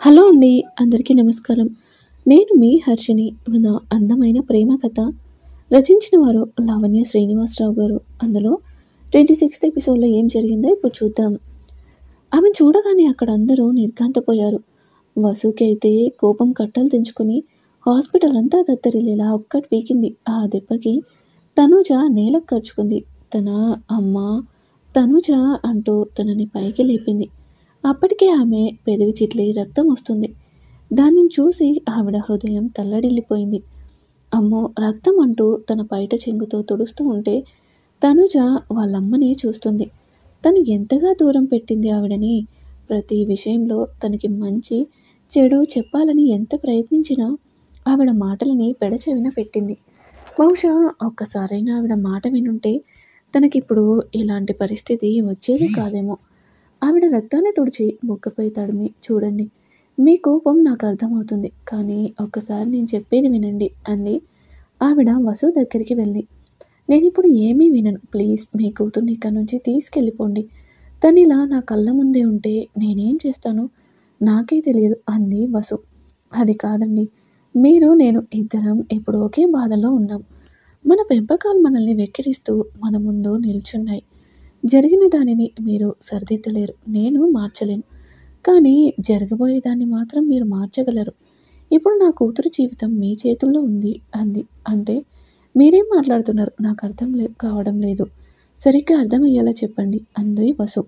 Hello అండి. అందరికీ నమస్కారం. నేను మీ హర్షిని. మన అందమైన ప్రేమ కథ రచించిన వారు లావణ్య శ్రీనివాసరావు గారు. అందులో 26th ఎపిసోడ్‌లో ఏం జరిగిందో ఇప్పుడు చూద్దాం. ఆమెను చూడగానే అక్కడ అందరూ నిర్ఘాంతపోయారు. వసుకి అయితే కోపం కట్టలు తెంచుకొని హాస్పిటల్ అంతా దద్దరిల్లేలా ఒక్కటి పీకింది. ఆ దెబ్బకి తనూజ నేలకు కరుచుకుంది. తన అమ్మ తనూజ అంటూ తనని పైకి లేపింది. అప్పటికే ఆమె పెదవి చిట్లి రక్తం వస్తుంది. దానిని చూసి ఆవిడ హృదయం తల్లడిల్లిపోయింది. అమ్మో! రక్తం అంటూ తన పైట చెంగుతో తుడుస్తూ ఉంటే తనుజ వాళ్ళమ్మనే చూస్తుంది. తను ఎంతగా దూరం పెట్టింది ఆవిడని. ప్రతి విషయంలో తనకి మంచి, చెడు చెప్పాలని ఎంత ప్రయత్నించినా ఆవిడ మాటలని పెడచెవిన పెట్టింది. బహుశా ఒక్కసారైనా ఆవిడ మాట వినుంటే తనకిప్పుడు ఇలాంటి పరిస్థితి వచ్చేది కాదేమో. ఆవిడ రక్తాన్ని తుడిచి బుగ్గపై తడిమి, చూడండి, మీ కోపం నాకు అర్థమవుతుంది. కానీ ఒక్కసారి నేను చెప్పేది వినండి అంది ఆవిడ వసు దగ్గరికి వెళ్ళి. నేనిప్పుడు ఏమీ వినను. ప్లీజ్ మీ కూతుర్ని ఇక్కడి నుంచి తీసుకెళ్ళిపోండి. తనిలా నా కళ్ళ ముందే ఉంటే నేనేం చేస్తానో నాకే తెలియదు అంది వసు. అది కాదండి. మీరు నేను ఇద్దరం ఇప్పుడు ఒకే బాధలో ఉన్నాం. మన పెంపకాలు మనల్ని వెక్కిరిస్తూ మన ముందు నిల్చున్నాయి. జరిగిన దానిని మీరు సరిదిద్దలేరు. నేను మార్చలేను. కానీ జరగబోయేదాన్ని మాత్రం మీరు మార్చగలరు. ఇప్పుడు నా కూతురు జీవితం మీ చేతుల్లో ఉంది అంది. అంటే మీరేం మాట్లాడుతున్నారు? నాకు అర్థం కావడం లేదు. సరిగ్గా అర్థమయ్యేలా చెప్పండి అంది వసు.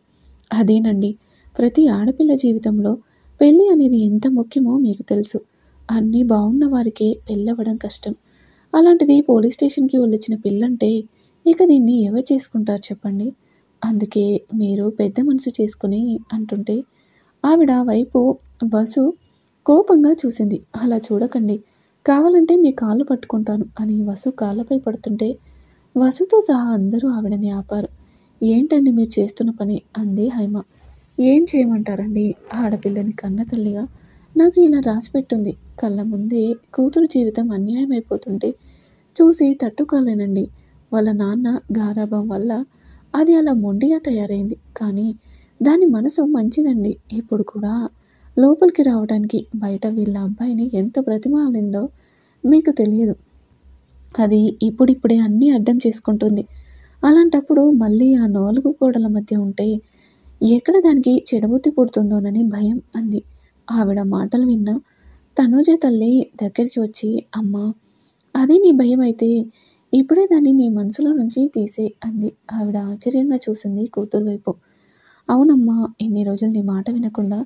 అదేనండి, ప్రతి ఆడపిల్ల జీవితంలో పెళ్ళి అనేది ఎంత ముఖ్యమో మీకు తెలుసు. అన్నీ బాగున్న వారికే పెళ్ళవ్వడం కష్టం. అలాంటిది పోలీస్ స్టేషన్‌కి వెళ్ళొచ్చిన పిల్లంటే ఇక దీన్ని ఎవరు చేసుకుంటారు చెప్పండి? అందుకే మీరు పెద్ద మనసు చేసుకొని అంటుంటే ఆవిడ వైపు వసు కోపంగా చూసింది. అలా చూడకండి. కావాలంటే మీ కాళ్ళు పట్టుకుంటాను అని వసు కాళ్ళపై పడుతుంటే వసుతో సహా అందరూ ఆవిడని ఆపారు. ఏంటండి మీరు చేస్తున్న పని అంది హైమ. ఏం చేయమంటారండి? ఆడపిల్లని కన్న తల్లిగా నాకు ఇలా రాసిపెట్టుంది. కళ్ళ ముందే కూతురు జీవితం అన్యాయం అయిపోతుంటే చూసి తట్టుకోలేనండి. వాళ్ళ నాన్న గారాబం వల్ల అది అలా మొండిగా తయారైంది. కానీ దాని మనసు మంచిదండి. ఇప్పుడు కూడా లోపలికి రావడానికి బయట వీళ్ళ అబ్బాయిని ఎంత బ్రతిమాలిందో మీకు తెలియదు. అది ఇప్పుడిప్పుడే అన్నీ అర్థం చేసుకుంటుంది. అలాంటప్పుడు మళ్ళీ ఆ నాలుగు గోడల మధ్య ఉంటే ఎక్కడ దానికి చెడబుద్ధి పుడుతుందోనని భయం అంది. ఆవిడ మాటలు విన్న తనూజ తల్లి దగ్గరికి వచ్చి, అమ్మా, అదే నీ భయం అయితే ఇప్పుడే దాన్ని నీ మనసులో నుంచి తీసేయ్ అంది. ఆవిడ ఆశ్చర్యంగా చూసింది కూతురు వైపు. అవునమ్మా, ఇన్ని రోజులు నీ మాట వినకుండా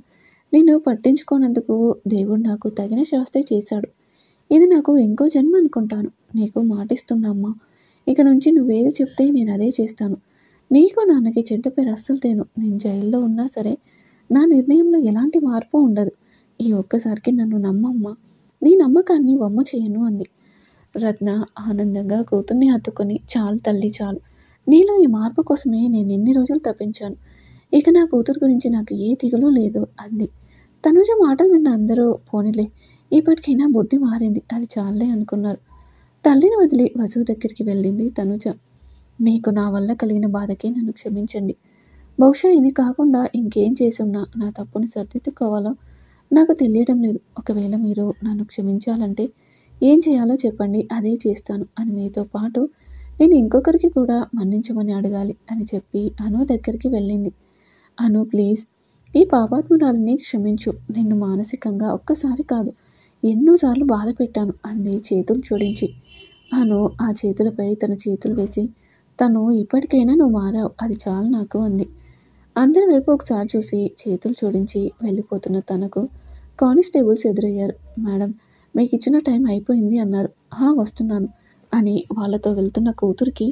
నేను పట్టించుకోనందుకు దేవుడు నాకు తగిన శాస్తే చేశాడు. ఇది నాకు ఇంకో జన్మ అనుకుంటాను. నీకు మాటిస్తున్నా అమ్మా. ఇక నుంచి నువ్వేది చెప్తే నేను అదే చేస్తాను. నీకు నాన్నకి చెడ్డ పేరు అస్సలు తేను. నేను జైల్లో ఉన్నా సరే నా నిర్ణయంలో ఎలాంటి మార్పు ఉండదు. ఈ ఒక్కసారికి నన్ను నమ్మమ్మా. నీ నమ్మకాన్ని వమ్ము చేయను అంది. రత్న ఆనందంగా కూతుర్ని హత్తుకొని, చాలు తల్లి చాలు. నీలో ఈ మార్పు కోసమే నేను ఎన్ని రోజులు తప్పించాను. ఇక నా కూతురు గురించి నాకు ఏ దిగులు లేదు అంది. తనుజ మాటలు విన్న అందరూ పోనీలే, ఇప్పటికైనా బుద్ధి మారింది, అది చాలే అనుకున్నారు. తల్లిని వదిలి వసు దగ్గరికి వెళ్ళింది తనుజ. మీకు నా వల్ల కలిగిన బాధకి నన్ను క్షమించండి. బహుశా ఇది కాకుండా ఇంకేం చేసున్నా నా తప్పుని సరిదిద్దుకోవాలో నాకు తెలియడం లేదు. ఒకవేళ మీరు నన్ను క్షమించాలంటే ఏం చేయాలో చెప్పండి, అదే చేస్తాను అని మీతో పాటు నేను ఇంకొకరికి కూడా మన్నించమని అడగాలి అని చెప్పి అను దగ్గరికి వెళ్ళింది. అను, ప్లీజ్ ఈ పాపాత్మురాలిని క్షమించు. నిన్ను మానసికంగా ఒక్కసారి కాదు ఎన్నోసార్లు బాధ పెట్టాను అంది చేతులు జోడించి. అను ఆ చేతులపై తన చేతులు వేసి, తను ఇప్పటికైనా నువ్వు మారావు, అది చాలు నాకు అంది. అందరి వైపు ఒకసారి చూసి చేతులు జోడించి వెళ్ళిపోతున్న తనకు కానిస్టేబుల్స్ ఎదురయ్యారు. మేడం, మీకు ఇచ్చిన టైం అయిపోయింది అన్నారు. వస్తున్నాను అని వాళ్ళతో వెళ్తున్న కూతురికి,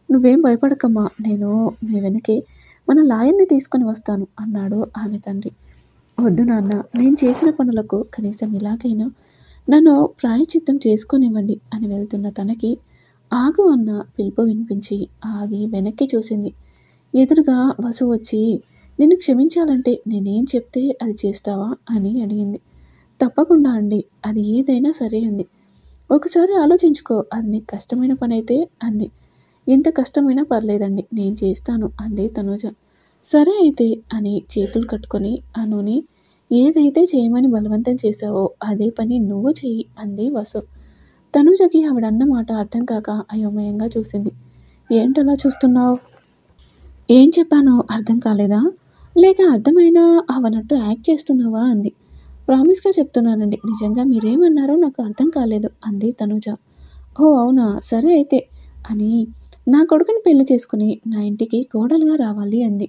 నువ్వేం భయపడకమ్మా, నేను మీ వెనకే మన లాయర్ని తీసుకొని వస్తాను అన్నాడు ఆమె తండ్రి. వద్దు నాన్న, నేను చేసిన పనులకు కనీసం ఇలాగైనా నన్ను ప్రాయశ్చిత్తం చేసుకొనివ్వండి అని వెళ్తున్న తనకి ఆగు అన్న పిలుపు వినిపించి ఆగి వెనక్కి చూసింది. ఎదురుగా వసు వచ్చి, నిన్ను క్షమించాలంటే నేనేం చెప్తే అది చేస్తావా అని అడిగింది. తప్పకుండా అండి, అది ఏదైనా సరే అంది. ఒకసారి ఆలోచించుకో, అది నీకు కష్టమైన పని అయితే అంది. ఎంత కష్టమైనా పర్లేదండి, నేను చేస్తాను అంది తనుజ. సరే అయితే అని చేతులు కట్టుకొని అనుని ఏదైతే చేయమని బలవంతం చేశావో అదే పని నువ్వు చెయ్యి అంది వసు. తనుజకి ఆవిడన్న మాట అర్థం కాక అయోమయంగా చూసింది. ఏంటలా చూస్తున్నావు? ఏం చెప్పానో అర్థం కాలేదా? లేక అర్థమైనా అవనట్టు యాక్ట్ చేస్తున్నావా అంది. ప్రామిస్గా చెప్తున్నానండి, నిజంగా మీరేమన్నారో నాకు అర్థం కాలేదు అంది తనుజ. ఓ అవునా, సరే అయితే అని నా కొడుకుని పెళ్లి చేసుకుని నా ఇంటికి కోడలుగా రావాలి అంది.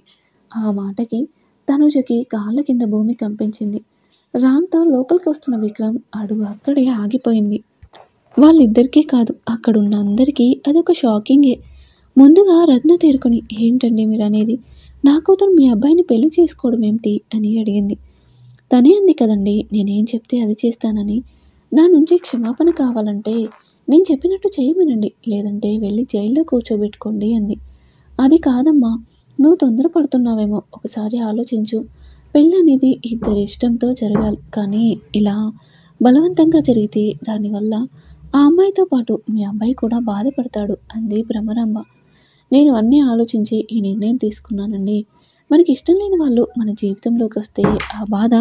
ఆ మాటకి తనుజకి కాళ్ళ కింద భూమి కంపించింది. రామ్తో లోపలికి వస్తున్న విక్రమ్ అడుగు అక్కడే ఆగిపోయింది. వాళ్ళిద్దరికీ కాదు, అక్కడున్న అందరికీ అదొక షాకింగే. ముందుగా రత్న తేరుకొని, ఏంటండి మీరు అనేది? నా కూతురు మీ అబ్బాయిని పెళ్లి చేసుకోవడం ఏమిటి అని అడిగింది. తనే అంది కదండి, నేనేం చెప్తే అది చేస్తానని. నా నుంచి క్షమాపణ కావాలంటే నేను చెప్పినట్టు చేయమనండి, లేదంటే వెళ్ళి జైల్లో కూర్చోబెట్టుకోండి అంది. అది కాదమ్మా, నువ్వు తొందరపడుతున్నావేమో, ఒకసారి ఆలోచించు. పెళ్ళి అనేది ఇద్దరి ఇష్టంతో జరగాలి, కానీ ఇలా బలవంతంగా జరిగితే దానివల్ల ఆ అమ్మాయితో పాటు మీ అబ్బాయి కూడా బాధపడతాడు అంది భ్రమరాంబ. నేను అన్నీ ఆలోచించి ఈ నిర్ణయం తీసుకున్నానండి. మనకి ఇష్టం లేని వాళ్ళు మన జీవితంలోకి వస్తే ఆ బాధ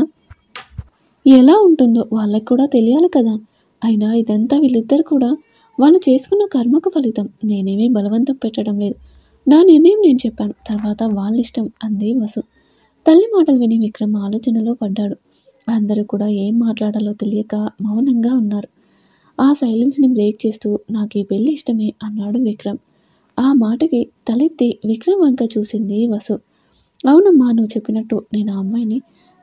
ఎలా ఉంటుందో వాళ్ళకి కూడా తెలియాలి కదా. అయినా ఇదంతా వీళ్ళిద్దరు కూడా వాళ్ళు చేసుకున్న కర్మకు ఫలితం. నేనేమీ బలవంతం పెట్టడం లేదు. నా నిర్ణయం నేను చెప్పాను, తర్వాత వాళ్ళ ఇష్టం అంది వసు. తల్లి మాటలు విని విక్రమ్ ఆలోచనలో పడ్డాడు. అందరూ కూడా ఏం మాట్లాడాలో తెలియక మౌనంగా ఉన్నారు. ఆ సైలెన్స్ని బ్రేక్ చేస్తూ నాకు ఈ పెళ్ళి ఇష్టమే అన్నాడు విక్రమ్. ఆ మాటకి తలెత్తి విక్రమ్ వంక చూసింది వసు. అవునమ్మా, నువ్వు చెప్పినట్టు నేను ఆ అమ్మాయిని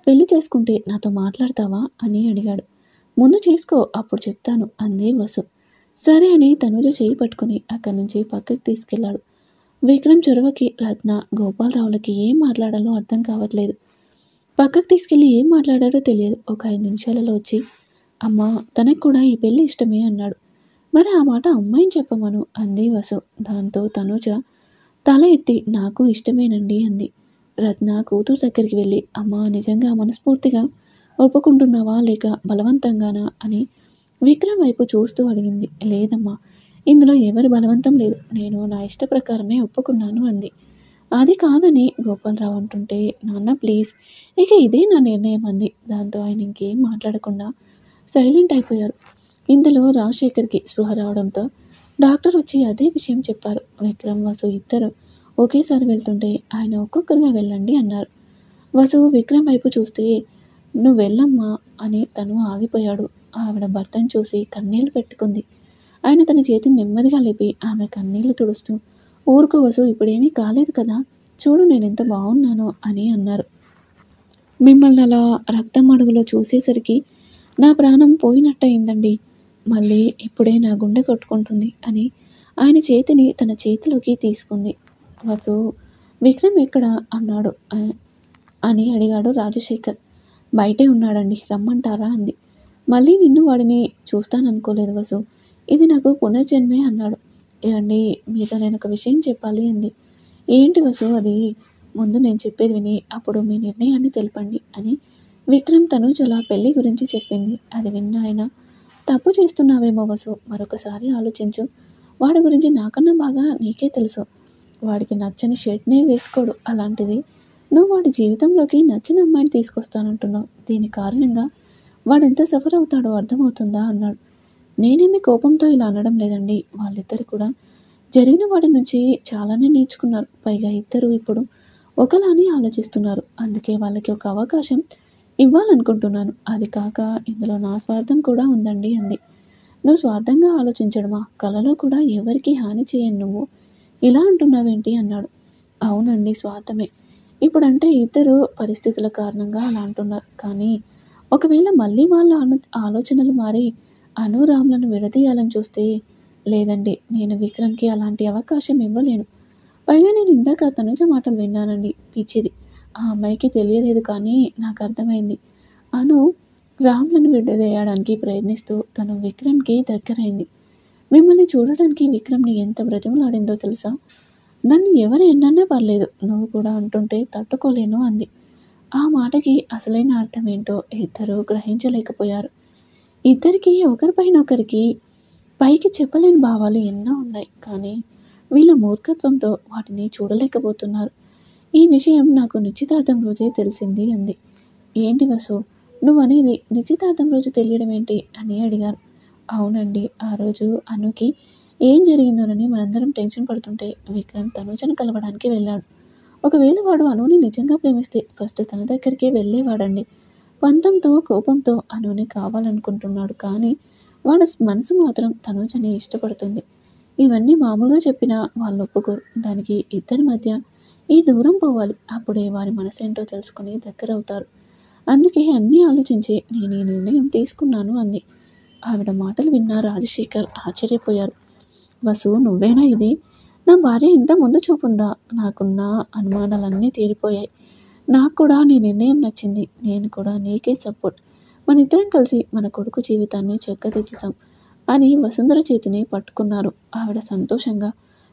పెళ్లి చేసుకుంటే నాతో మాట్లాడతావా అని అడిగాడు. ముందు చేసుకో, అప్పుడు చెప్తాను అంది వసు. సరే అని తనుజ చేయి పట్టుకుని అక్కడి నుంచి పక్కకి తీసుకెళ్లాడు. విక్రమ్ చొరవకి రత్న గోపాలరావులకి ఏం మాట్లాడాలో అర్థం కావట్లేదు. పక్కకు తీసుకెళ్ళి ఏం మాట్లాడారో తెలియదు. ఒక 5 నిమిషాలలో వచ్చి, అమ్మా తనకు కూడా ఈ పెళ్ళి ఇష్టమే అన్నాడు. మరి ఆ మాట అమ్మాయిని చెప్పమను అంది వసు. దాంతో తనుజ తల ఎత్తి నాకు ఇష్టమేనండి అంది. రత్న కూతురు దగ్గరికి వెళ్ళి, అమ్మా నిజంగా మనస్ఫూర్తిగా ఒప్పుకుంటున్నావా లేక బలవంతంగానా అని విక్రమ్ వైపు చూస్తూ అడిగింది. లేదమ్మా, ఇందులో ఎవరి బలవంతం లేదు, నేను నా ఇష్ట ప్రకారమే ఒప్పుకున్నాను అంది. అది కాదని గోపాలరావు అంటుంటే, నాన్న ప్లీజ్, ఇక ఇదే నా నిర్ణయం అంది. దాంతో ఆయన ఇంకేం మాట్లాడకుండా సైలెంట్ అయిపోయారు. ఇందులో రాజశేఖర్కి స్పృహ రావడంతో డాక్టర్ వచ్చి అదే విషయం చెప్పారు. విక్రమ్ వసు ఇద్దరు ఒకేసారి వెళ్తుంటే ఆయన ఒక్కొక్కరుగా వెళ్ళండి అన్నారు. వసు విక్రమ్ వైపు చూస్తే, నువ్వు వెళ్ళమ్మా అని తను ఆగిపోయాడు. ఆవిడ భర్తను చూసి కన్నీళ్లు పెట్టుకుంది. ఆయన తన చేతిని నెమ్మదిగా లేపి ఆమె కన్నీళ్లు తుడుస్తూ, ఊరుకో వసు, ఇప్పుడేమీ కాలేదు కదా, చూడు నేను ఎంత బాగున్నానో అని అన్నారు. మిమ్మల్ని అలా రక్తం అడుగులో చూసేసరికి నా ప్రాణం పోయినట్టయిందండి. మళ్ళీ ఇప్పుడే నా గుండె కొట్టుకుంటుంది అని ఆయన చేతిని తన చేతిలోకి తీసుకుంది. వసు, విక్రమ్ ఎక్కడ అన్నాడు అని అడిగాడు రాజశేఖర్. బయటే ఉన్నాడండి, రమ్మంటారా అంది. మళ్ళీ నిన్ను వాడిని చూస్తాననుకోలేదు వసు, ఇది నాకు పునర్జన్మే అన్నాడు. ఏమండి, మీతో నేను ఒక విషయం చెప్పాలి అంది. ఏంటి వసు అది? ముందు నేను చెప్పేది విని అప్పుడు మీ నిర్ణయాన్ని తెలపండి అని విక్రమ్ తనుజల పెళ్లి గురించి చెప్పింది. అది విన్న ఆయన, తప్పు చేస్తున్నావేమో వసు, మరొకసారి ఆలోచించు. వాడి గురించి నాకన్నా బాగా నీకే తెలుసు. వాడికి నచ్చని షర్ట్నే వేసుకోడు, అలాంటిది నువ్వు వాడి జీవితంలోకి నచ్చిన అమ్మాయిని తీసుకొస్తానంటున్నావు. దీని కారణంగా వాడెంత సఫర్ అవుతాడో అర్థమవుతుందా అన్నాడు. నేనేమి కోపంతో ఇలా అనడం లేదండి, వాళ్ళిద్దరు కూడా జరిగిన వాడి నుంచి చాలానే నేర్చుకున్నారు. పైగా ఇద్దరు ఇప్పుడు ఒకలానే ఆలోచిస్తున్నారు. అందుకే వాళ్ళకి ఒక అవకాశం ఇవ్వాలనుకుంటున్నాను. అది కాక ఇందులో నా స్వార్థం కూడా ఉందండి అంది. నువ్వు స్వార్థంగా ఆలోచించడమా? కలలో కూడా ఎవరికి హాని చేయను నువ్వు ఇలా అంటున్నావేంటి అన్నాడు. అవునండి, స్వార్థమే. ఇప్పుడంటే ఇద్దరు పరిస్థితుల కారణంగా అలా అంటున్నారు. కానీ ఒకవేళ మళ్ళీ వాళ్ళ ఆలోచనలు మారి అనురామ్లను విడదీయాలని చూస్తే, లేదండి, నేను విక్రమ్కి అలాంటి అవకాశం ఇవ్వలేను. పైగా నేను ఇందాక తనుజ మాటలు విన్నానండి, పిచ్చిది. ఆ అమ్మాయికి తెలియలేదు, కానీ నాకు అర్థమైంది. అను రామ్లను విడదీయడానికి ప్రయత్నిస్తూ తను విక్రమ్కి దగ్గరైంది. మిమ్మల్ని చూడడానికి విక్రమ్ని ఎంత బ్రతిమలాడిందో తెలుసా? నన్ను ఎవరు ఎన్నన్నా పర్లేదు, నువ్వు కూడా అంటుంటే తట్టుకోలేను అంది. ఆ మాటకి అసలైన అర్థం ఏంటో ఇద్దరూ గ్రహించలేకపోయారు. ఇద్దరికీ ఒకరిపైన ఒకరికి పైకి చెప్పలేని భావాలు ఎన్నో ఉన్నాయి, కానీ వీళ్ళ మూర్ఖత్వంతో వాటిని చూడలేకపోతున్నారు. ఈ విషయం నాకు నిశ్చితార్థం రోజే తెలిసింది అంది. ఏంటి వసు, నువ్వనేది నిశ్చితార్థం రోజు తెలియడం ఏంటి అని అడిగారు. అవునండి, ఆ రోజు అనుకి ఏం జరిగిందోనని మనందరం టెన్షన్ పడుతుంటే విక్రమ్ తనుజను కలవడానికి వెళ్ళాడు. ఒకవేళ వాడు అనుని నిజంగా ప్రేమిస్తే ఫస్ట్ తన దగ్గరికే వెళ్ళేవాడండి. పంతంతో కోపంతో అనుని కావాలనుకుంటున్నాడు, కానీ వాడు మనసు మాత్రం తనుజని ఇష్టపడుతుంది. ఇవన్నీ మామూలుగా చెప్పినా వాళ్ళు ఒప్పుకోరు. దానికి ఇద్దరి మధ్య ఈ దూరం పోవాలి. అప్పుడే వారి మనసేంటో తెలుసుకుని దగ్గరవుతారు. అందుకే అన్నీ ఆలోచించి నేను ఈ నిర్ణయం తీసుకున్నాను అంది. ఆవిడ మాటలు విన్న రాజశేఖర్ ఆశ్చర్యపోయారు. వసు, నువ్వేనా ఇది? నా భార్య ఇంత ముందు చూపుందా? నాకున్న అనుమానాలన్నీ తీరిపోయాయి. నాకు కూడా నీ నిర్ణయం నచ్చింది. నేను కూడా నీకే సపోర్ట్. మనిద్దరం కలిసి మన కొడుకు జీవితాన్ని చక్కదిద్దుతాం అని వసుంధర చేతిని పట్టుకున్నారు. ఆవిడ సంతోషంగా,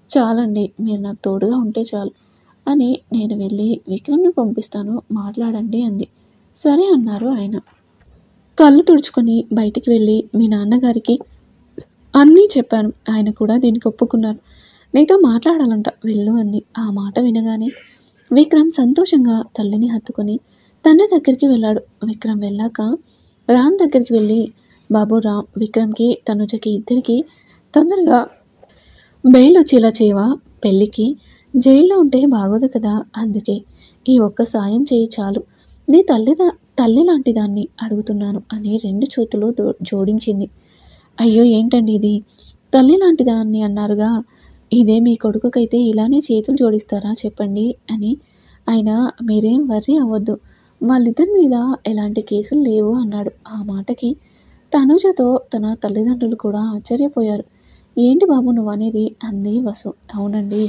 చాలండి, మీరు నాకు తోడుగా ఉంటే చాలు అని నేను వెళ్ళి విక్రమ్ని పంపిస్తాను, మాట్లాడండి అంది. సరే అన్నారు ఆయన. కళ్ళు తుడుచుకొని బయటికి వెళ్ళి మీ నాన్నగారికి అన్నీ చెప్పాను. ఆయన కూడా దీనికి ఒప్పుకున్నారు. నీతో మాట్లాడాలంట, వెళ్ళు అంది. ఆ మాట వినగానే విక్రమ్ సంతోషంగా తల్లిని హత్తుకొని తండ్రి దగ్గరికి వెళ్ళాడు. విక్రమ్ వెళ్ళాక రామ్ దగ్గరికి వెళ్ళి, బాబు రామ్, విక్రమ్కి తనుజకి ఇద్దరికి తొందరగా బెయిల్ వచ్చేలా చేయవా? పెళ్ళికి జైల్లో ఉంటే బాగోదు కదా, అందుకే ఈ ఒక్క సాయం చేయి చాలు. నీ తల్లి లాంటి దాన్ని అడుగుతున్నాను అని రెండు చేతులు జోడించింది. అయ్యో ఏంటండి ఇది, తల్లి లాంటి దాన్ని అన్నారుగా, ఇదే మీ కొడుకుకైతే ఇలానే చేతులు జోడిస్తారా చెప్పండి అని. ఆయన మీరేం వర్రీ అవ్వద్దు, వాళ్ళిద్దరి మీద ఎలాంటి కేసులు లేవు అన్నాడు. ఆ మాటకి తనుజతో తన తల్లిదండ్రులు కూడా ఆశ్చర్యపోయారు. ఏంటి బాబు నువ్వు అనేది అంది వసు. అవునండి,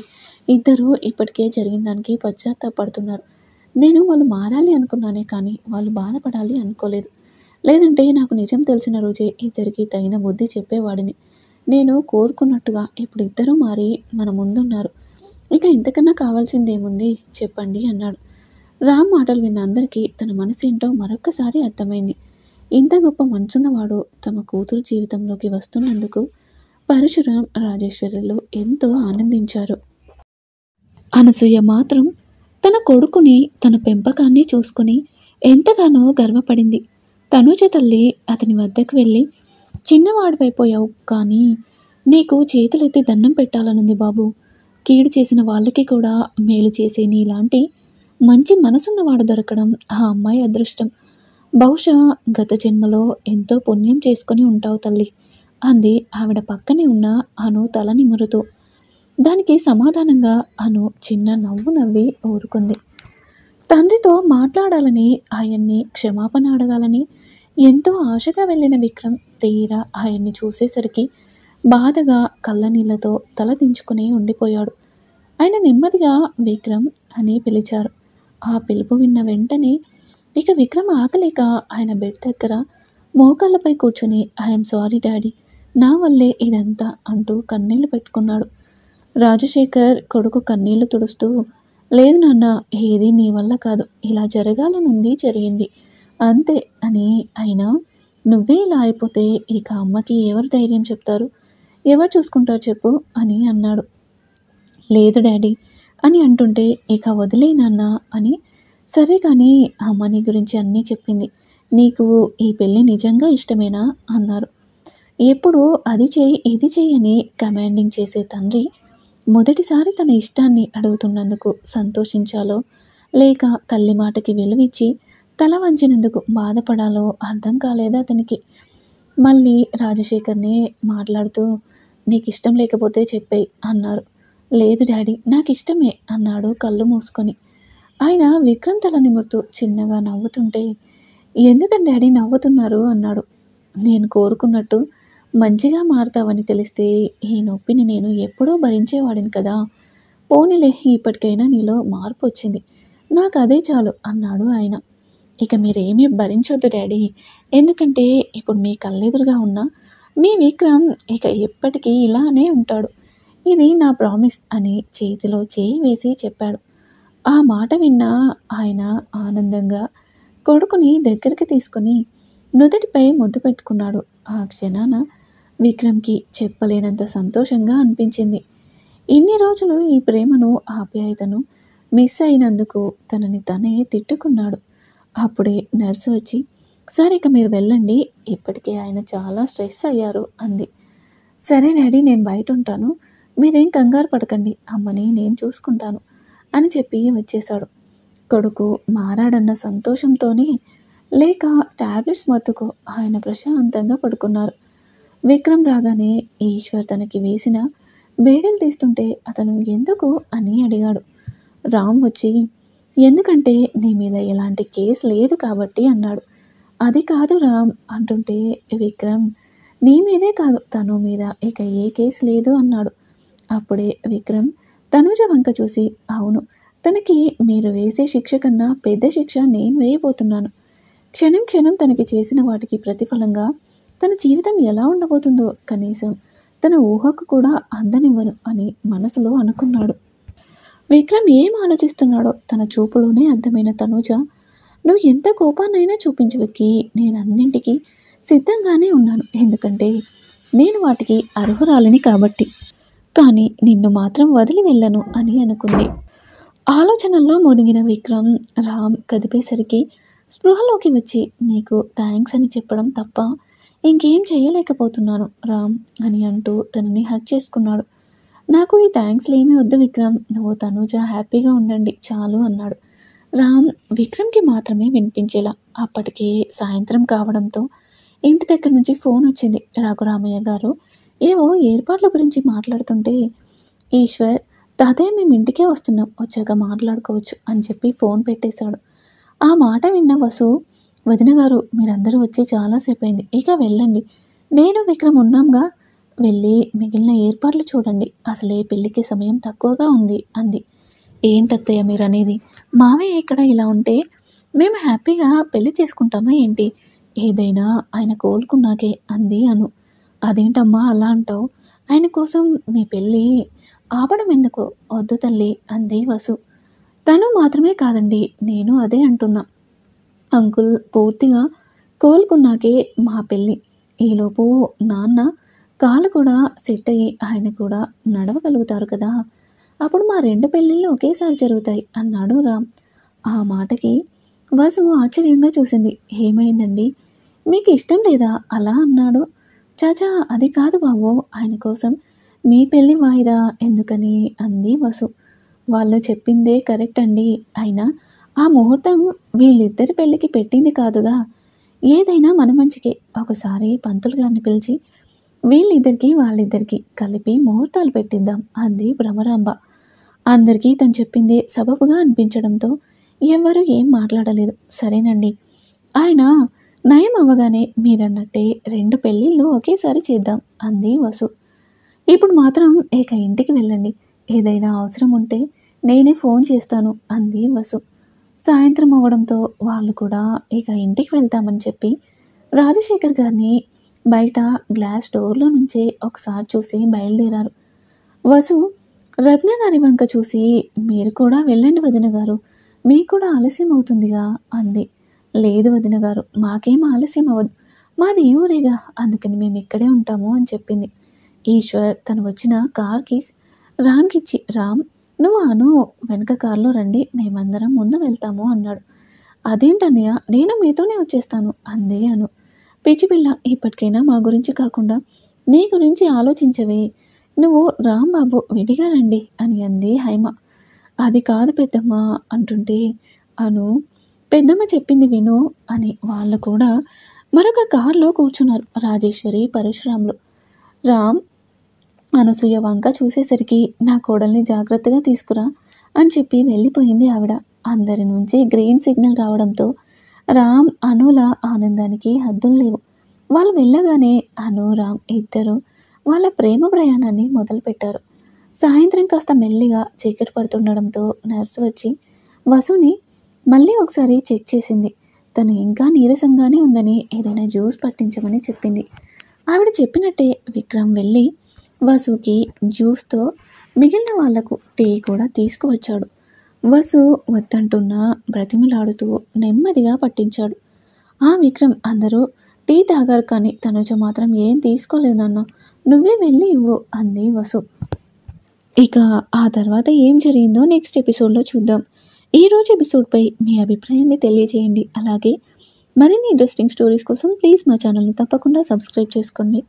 ఇద్దరు ఇప్పటికే జరిగిన దానికి పశ్చాత్తాపడుతున్నారు. నేను వాళ్ళు మారాలి అనుకున్నానే కానీ వాళ్ళు బాధపడాలి అనుకోలేదు. లేదంటే నాకు నిజం తెలిసిన రోజే ఇద్దరికి తగిన బుద్ధి చెప్పేవాడిని. నేను కోరుకున్నట్టుగా ఇప్పుడు ఇద్దరూ మారి మన ముందున్నారు. ఇక ఇంతకన్నా కావాల్సిందేముంది చెప్పండి అన్నాడు. రామ్ మాటలు విన్న అందరికీ తన మనసేంటో మరొక్కసారి అర్థమైంది. ఇంత గొప్ప మనసున్నవాడు తమ కూతురు జీవితంలోకి వస్తున్నందుకు పరశురాం, రాజేశ్వరులు ఎంతో ఆనందించారు. అనసూయ మాత్రం తన కొడుకుని, తన పెంపకాన్ని చూసుకుని ఎంతగానో గర్వపడింది. తనుజ తల్లి అతని వద్దకు వెళ్ళి, చిన్నవాడివైపోయావు కానీ నీకు చేతులెత్తి దండం పెట్టాలనుంది బాబు. కీడు చేసిన వాళ్ళకి కూడా మేలు చేసే నీలాంటి మంచి మనసున్నవాడు దొరకడం ఆ అమ్మాయి అదృష్టం. బహుశా గత జన్మలో ఎంతో పుణ్యం చేసుకొని ఉంటావు తల్లి అంది ఆవిడ పక్కనే ఉన్న అను తల నిమురుతూ. దానికి సమాధానంగా అను చిన్న నవ్వు నవ్వి ఊరుకుంది. తండ్రితో మాట్లాడాలని, ఆయన్ని క్షమాపణ అడగాలని ఎంతో ఆశగా వెళ్ళిన విక్రమ్ తీరా ఆయన్ని చూసేసరికి బాధగా కళ్ళనీళ్లతో తల దించుకుని ఉండిపోయాడు. ఆయన నెమ్మదిగా విక్రమ్ అని పిలిచారు. ఆ పిలుపు విన్న వెంటనే ఇక విక్రమ్ ఆకలేక ఆయన బెడ్ దగ్గర మోకాళ్ళపై కూర్చుని, ఐఎమ్ సారీ డాడీ, నా వల్లే ఇదంతా అంటూ కన్నీళ్లు పెట్టుకున్నాడు. రాజశేఖర్ కొడుకు కన్నీళ్లు తుడుస్తూ, లేదు నాన్న, ఏది నీ వల్ల కాదు, ఇలా జరగాలనుంది జరిగింది అంతే అని. అయినా నువ్వే ఇలా అయిపోతే ఇక అమ్మకి ఎవరు ధైర్యం చెప్తారు, ఎవరు చూసుకుంటారు చెప్పు అని అన్నాడు. లేదు డాడీ అని అంటుంటే, ఇక వదిలే నాన్న అని. సరే కానీ అమ్మ నీ గురించి అన్నీ చెప్పింది. నీకు ఈ పెళ్ళి నిజంగా ఇష్టమేనా అన్నారు. ఎప్పుడు అది చేయి ఇది చేయి అని కమాండింగ్ చేసే తండ్రి మొదటిసారి తన ఇష్టాన్ని అడుగుతున్నందుకు సంతోషించాలో, లేక తల్లి మాటకి విలువిచ్చి తల వంచినందుకు బాధపడాలో అర్థం కాలేదు అతనికి. మళ్ళీ రాజశేఖర్నే మాట్లాడుతూ, నీకు ఇష్టం లేకపోతే చెప్పేయి అన్నారు. లేదు డాడీ, నాకు ఇష్టమే అన్నాడు కళ్ళు మూసుకొని. ఆయన విక్రమ్ తల నిమురుతూ చిన్నగా నవ్వుతుంటే, ఎందుకని డాడీ నవ్వుతున్నారు అన్నాడు. నేను కోరుకున్నట్టు మంచిగా మారుతావని తెలిస్తే ఈ నొప్పిని నేను ఎప్పుడో భరించేవాడిని కదా. పోనీలే, ఇప్పటికైనా నీలో మార్పు వచ్చింది, నాకు అదే చాలు అన్నాడు ఆయన. ఇక మీరేమీ భరించొద్దు డాడీ, ఎందుకంటే ఇప్పుడు మీ కళ్ళెదురుగా ఉన్న మీ విక్రమ్ ఇక ఎప్పటికీ ఇలానే ఉంటాడు. ఇది నా ప్రామిస్ అని చేతిలో చేయి వేసి చెప్పాడు. ఆ మాట విన్న ఆయన ఆనందంగా కొడుకుని దగ్గరికి తీసుకొని నుదుటిపై ముద్దు పెట్టుకున్నాడు. ఆ క్షణాన విక్రమ్కి చెప్పలేనంత సంతోషంగా అనిపించింది. ఇన్ని రోజులు ఈ ప్రేమను, ఆప్యాయతను మిస్ అయినందుకు తనని తనే తిట్టుకున్నాడు. అప్పుడే నర్సు వచ్చి, "సార్ ఇక మీరు వెళ్ళండి. ఇప్పటికే ఆయన చాలా స్ట్రెస్ అయ్యారు" అంది. "సరే డాడీ, నేను బయటుంటాను. మీరేం కంగారు పడకండి. అమ్మని నేను చూసుకుంటాను" అని చెప్పి వచ్చేశాడు. కొడుకు మారాడన్న సంతోషంతోనే లేక టాబ్లెట్స్ మత్తుకో ఆయన ప్రశాంతంగా పడుకున్నారు. విక్రమ్ రాగానే ఈశ్వర్ తనకి వేసిన బేడీలు తీస్తుంటే అతను ఎందుకు అని అడిగాడు. రామ్ వచ్చి, "ఎందుకంటే నీ మీద ఎలాంటి కేసు లేదు కాబట్టి" అన్నాడు. "అది కాదు రామ్" అంటుంటే విక్రమ్, "నీ మీదే కాదు తను మీద ఇక ఏ కేసు లేదు" అన్నాడు. అప్పుడే విక్రమ్ తనూజ వంక చూసి, "అవును, తనకి మీరు వేసే శిక్ష కన్నా పెద్ద శిక్ష నేను వేయబోతున్నాను. క్షణం క్షణం తనకి చేసిన వాటికి ప్రతిఫలంగా తన జీవితం ఎలా ఉండబోతుందో కనీసం తన ఊహకు కూడా అందనివ్వను" అని మనసులో అనుకున్నాడు. విక్రమ్ ఏం ఆలోచిస్తున్నాడో తన చూపులోనే అర్థమైన తనూజ, "నువ్వు ఎంత కోపాన్నైనా చూపించు విక్కీ, నేను అన్నింటికీ సిద్ధంగానే ఉన్నాను. ఎందుకంటే నేను వాటికి అర్హురాలిని కాబట్టి. కానీ నిన్ను మాత్రం వదిలి వెళ్ళను" అని అనుకుంది. ఆలోచనల్లో మునిగిన విక్రమ్ రామ్ కదిపేసరికి స్పృహలోకి వచ్చి, "నీకు థ్యాంక్స్ అని చెప్పడం తప్ప ఇంకేం చేయలేకపోతున్నాను రామ్" అని అంటూ తనని హగ్ చేసుకున్నాడు. "నాకు ఈ థ్యాంక్స్లు ఏమీ వద్దు విక్రమ్, నువ్వు తనూజ హ్యాపీగా ఉండండి చాలు" అన్నాడు. రామ్ విక్రమ్కి మాత్రమే వినిపించేలా. అప్పటికే సాయంత్రం కావడంతో ఇంటి దగ్గర నుంచి ఫోన్ వచ్చింది. రఘురామయ్య గారు ఏవో ఏర్పాట్ల గురించి మాట్లాడుతుంటే, "ఈశ్వర్, తాతయ్య మేము ఇంటికే వస్తున్నాం, వచ్చాక మాట్లాడుకోవచ్చు" అని చెప్పి ఫోన్ పెట్టేశాడు. ఆ మాట విన్న వసు, "వదిన గారు, మీరందరూ వచ్చి చాలాసేపు అయింది, ఇక వెళ్ళండి. నేను విక్రమ్ ఉన్నాంగా, వెళ్ళి మిగిలిన ఏర్పాట్లు చూడండి. అసలే పెళ్ళికి సమయం తక్కువగా ఉంది" అంది. "ఏంటత్తయ్య మీరనేది? మావయ్య ఇక్కడ ఇలా ఉంటే మేము హ్యాపీగా పెళ్లి చేసుకుంటామా ఏంటి? ఏదైనా ఆయన కోలుకున్నాకే" అంది అను. "అదేంటమ్మా అలా అంటావు? ఆయన కోసం మీ పెళ్ళి ఆపడం ఎందుకు? వద్దు తల్లి" అంది వసు. "తను మాత్రమే కాదండి, నేను అదే అంటున్నా. అంకుల్ పూర్తిగా కోలుకున్నాకే మా పెళ్ళి. ఈలోపు నాన్న కాలు కూడా సెట్ అయ్యి ఆయన కూడా నడవగలుగుతారు కదా, అప్పుడు మా 2 పెళ్ళిళ్ళు ఒకేసారి జరుగుతాయి" అన్నాడు రామ్. ఆ మాటకి వసు ఆశ్చర్యంగా చూసింది. "ఏమైందండి? మీకు ఇష్టం లేదా అలా అన్నాడు?" "చాచా, అది కాదు బాబు, ఆయన కోసం మీ పెళ్ళి వాయిదా ఎందుకని" అంది వసు. "వాళ్ళు చెప్పిందే కరెక్ట్ అండి. అయినా ఆ ముహూర్తం వీళ్ళిద్దరి పెళ్ళికి పెట్టింది కాదుగా. ఏదైనా మన మంచికే. ఒకసారి పంతులు గారిని పిలిచి వీళ్ళిద్దరికీ వాళ్ళిద్దరికీ కలిపి ముహూర్తాలు పెట్టిద్దాం" అంది భ్రమరాంబ. అందరికీ తను చెప్పిందే సబబుగా అనిపించడంతో ఎవ్వరూ ఏం మాట్లాడలేదు. "సరేనండి, ఆయన నయం అవ్వగానే మీరన్నట్టే 2 పెళ్ళిళ్ళు ఒకేసారి చేద్దాం" అంది వసు. "ఇప్పుడు మాత్రం ఇక ఇంటికి వెళ్ళండి. ఏదైనా అవసరం ఉంటే నేనే ఫోన్ చేస్తాను" అంది వసు. సాయంత్రం అవ్వడంతో వాళ్ళు కూడా ఇక ఇంటికి వెళ్తామని చెప్పి రాజశేఖర్ గారిని బయట గ్లాస్ డోర్లో నుంచే ఒకసారి చూసి బయలుదేరారు. వసు రత్న గారి వంక చూసి, "మీరు కూడా వెళ్ళండి వదిన గారు, మీకు కూడా ఆలస్యం అవుతుందిగా" అంది. "లేదు వదిన గారు, మాకేం ఆలస్యం అవ్వదు. మాది ఈ ఊరేగా, అందుకని మేము ఇక్కడే ఉంటాము" అని చెప్పింది. ఈశ్వర్ తను వచ్చిన కార్ కీస్ రామ్కిచ్చి, "రామ్, నువ్వు అను వెనక కార్లో రండి, మేమందరం ముందు వెళ్తాము" అన్నాడు. "అదేంటన్నయ్య, నేను మీతోనే వచ్చేస్తాను" అంది అను. "పిచ్చిపిల్ల, ఇప్పటికైనా మా గురించి కాకుండా నీ గురించి ఆలోచించవే. నువ్వు రాంబాబు విడిగా రండి" అని అంది హైమ. "అది కాదు పెద్దమ్మ" అంటుంటే అను, "పెద్దమ్మ చెప్పింది విను" అని వాళ్ళు కూడా మరొక కారులో కూర్చున్నారు. రాజేశ్వరి, పరశురాములు. రామ్ అనసూయ వంక చూసేసరికి, "నా కోడల్ని జాగ్రత్తగా తీసుకురా" అని చెప్పి వెళ్ళిపోయింది ఆవిడ. అందరి నుంచి గ్రీన్ సిగ్నల్ రావడంతో రామ్, అనుల ఆనందానికి హద్దులు లేవు. వాళ్ళు వెళ్ళగానే అను, రామ్ ఇద్దరు వాళ్ళ ప్రేమ ప్రయాణాన్ని మొదలుపెట్టారు. సాయంత్రం కాస్త మెల్లిగా చీకటి పడుతుండడంతో నర్సు వచ్చి వసుని మళ్ళీ ఒకసారి చెక్ చేసింది. తను ఇంకా నీరసంగానే ఉందని ఏదైనా జ్యూస్ పట్టించమని చెప్పింది. ఆవిడ చెప్పినట్టే విక్రమ్ వెళ్ళి వసుకి జ్యూస్తో మిగిలిన వాళ్లకు టీ కూడా తీసుకువచ్చాడు. వసు వద్దంటున్నా బ్రతిమిలాడుతూ నెమ్మదిగా పట్టించాడు. ఆ విక్రమ్, "అందరూ టీ తాగారు కానీ తనుజ మాత్రం ఏం తీసుకోలేదన్నా, నువ్వే వెళ్ళి ఇవ్వు" అంది వసు. ఇక ఆ తర్వాత ఏం జరిగిందో నెక్స్ట్ ఎపిసోడ్లో చూద్దాం. ఈరోజు ఎపిసోడ్పై మీ అభిప్రాయాన్ని తెలియజేయండి. అలాగే మరిన్ని ఇంట్రెస్టింగ్ స్టోరీస్ కోసం ప్లీజ్ మా ఛానల్ని తప్పకుండా సబ్స్క్రైబ్ చేసుకోండి.